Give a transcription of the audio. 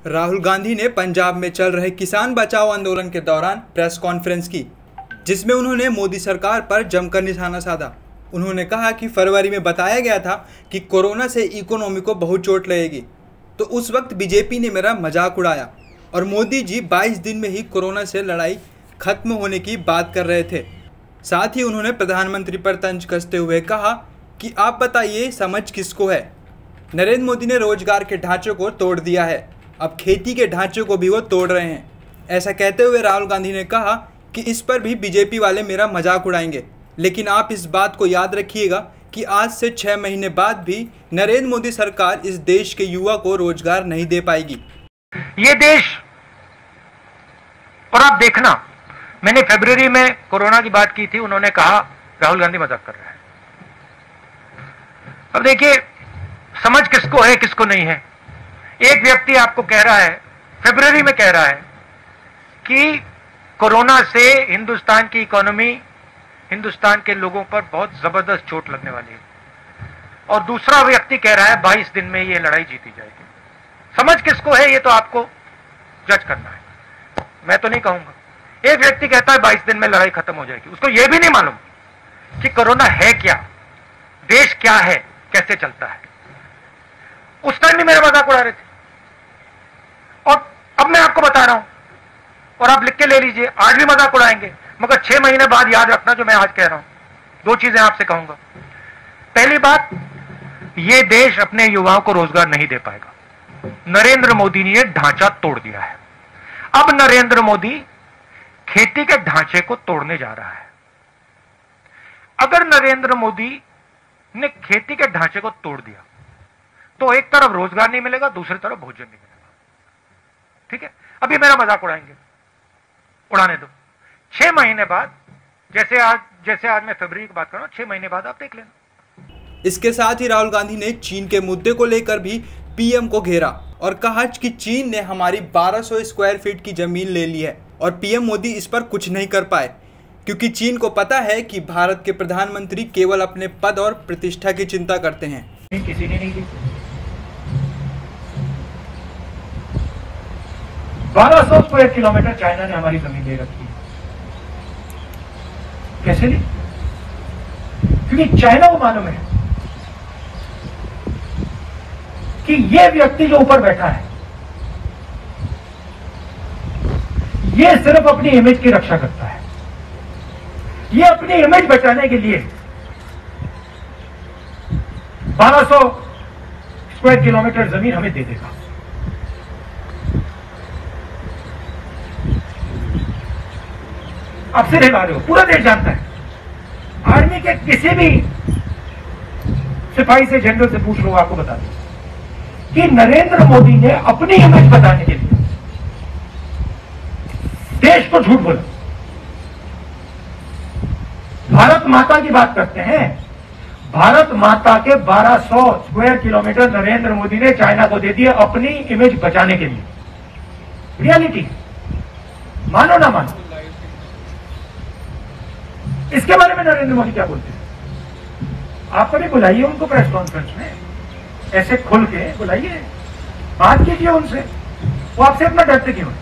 राहुल गांधी ने पंजाब में चल रहे किसान बचाओ आंदोलन के दौरान प्रेस कॉन्फ्रेंस की, जिसमें उन्होंने मोदी सरकार पर जमकर निशाना साधा। उन्होंने कहा कि फरवरी में बताया गया था कि कोरोना से इकोनॉमी को बहुत चोट लगेगी, तो उस वक्त बीजेपी ने मेरा मजाक उड़ाया और मोदी जी 22 दिन में ही कोरोना से लड़ाई खत्म होने की बात कर रहे थे। साथ ही उन्होंने प्रधानमंत्री पर तंज कसते हुए कहा कि आप बताइए समझ किसको है। नरेंद्र मोदी ने रोजगार के ढांचे को तोड़ दिया है, अब खेती के ढांचे को भी वो तोड़ रहे हैं। ऐसा कहते हुए राहुल गांधी ने कहा कि इस पर भी बीजेपी वाले मेरा मजाक उड़ाएंगे, लेकिन आप इस बात को याद रखिएगा कि आज से 6 महीने बाद भी नरेंद्र मोदी सरकार इस देश के युवा को रोजगार नहीं दे पाएगी। ये देश, और आप देखना, मैंने फरवरी में कोरोना की बात की थी, उन्होंने कहा राहुल गांधी मजाक कर रहा है। अब देखिए समझ किसको है किसको नहीं है। एक व्यक्ति आपको कह रहा है, फरवरी में कह रहा है कि कोरोना से हिंदुस्तान की इकोनॉमी, हिंदुस्तान के लोगों पर बहुत जबरदस्त चोट लगने वाली है, और दूसरा व्यक्ति कह रहा है 22 दिन में ये लड़ाई जीती जाएगी। समझ किसको है ये तो आपको जज करना है, मैं तो नहीं कहूंगा। एक व्यक्ति कहता है 22 दिन में लड़ाई खत्म हो जाएगी, उसको यह भी नहीं मालूम कि कोरोना है क्या, देश क्या है, कैसे चलता है। उस टाइम भी मेरा मजाक उड़ा रहे थे, और अब मैं आपको बता रहा हूं, और आप लिख के ले लीजिए, आज भी मजाक उड़ाएंगे, मगर 6 महीने बाद याद रखना जो मैं आज कह रहा हूं। 2 चीजें आपसे कहूंगा। पहली बात, यह देश अपने युवाओं को रोजगार नहीं दे पाएगा। नरेंद्र मोदी ने यह ढांचा तोड़ दिया है। अब नरेंद्र मोदी खेती के ढांचे को तोड़ने जा रहा है। अगर नरेंद्र मोदी ने खेती के ढांचे को तोड़ दिया तो एक तरफ रोजगार नहीं मिलेगा, दूसरी तरफ भोजन नहीं मिलेगा। ठीक है, अभी मेरा मजाक उड़ाएंगे, उड़ाने दो। 6 महीने बाद, जैसे आज मैं फरवरी की बात कर रहा हूं, 6 महीने बाद आप देख लेना। इसके साथ ही राहुल गांधी ने चीन के मुद्दे को लेकर भी पीएम को घेरा और कहा कि चीन ने हमारी 1200 स्क्वायर फीट की जमीन ले ली है और पीएम मोदी इस पर कुछ नहीं कर पाए, क्योंकि चीन को पता है कि भारत के प्रधानमंत्री केवल अपने पद और प्रतिष्ठा की चिंता करते हैं। किसी ने नहीं दी। 1200 स्क्वायर किलोमीटर चाइना ने हमारी जमीन ले रखी है। कैसे ली? क्योंकि चाइना को मालूम है कि यह व्यक्ति जो ऊपर बैठा है, यह सिर्फ अपनी इमेज की रक्षा करता है। यह अपनी इमेज बचाने के लिए 1200 स्क्वायर किलोमीटर जमीन हमें दे देगा। आप सिर्फ ला रहे हो, पूरा देश जानता है। आर्मी के किसी भी सिपाही से, जनरल से पूछ लो, आपको बता दें कि नरेंद्र मोदी ने अपनी इमेज बताने के लिए देश को झूठ बोला। भारत माता की बात करते हैं, भारत माता के 1200 स्क्वायर किलोमीटर नरेंद्र मोदी ने चाइना को दे दिया अपनी इमेज बचाने के लिए। रियलिटी, मानो ना मानो। इसके बारे में नरेंद्र मोदी क्या बोलते हैं? आप कभी बुलाइए उनको प्रेस कॉन्फ्रेंस में, ऐसे खुल के बुलाइए, बात कीजिए उनसे। वो आपसे अपना डरते क्यों है?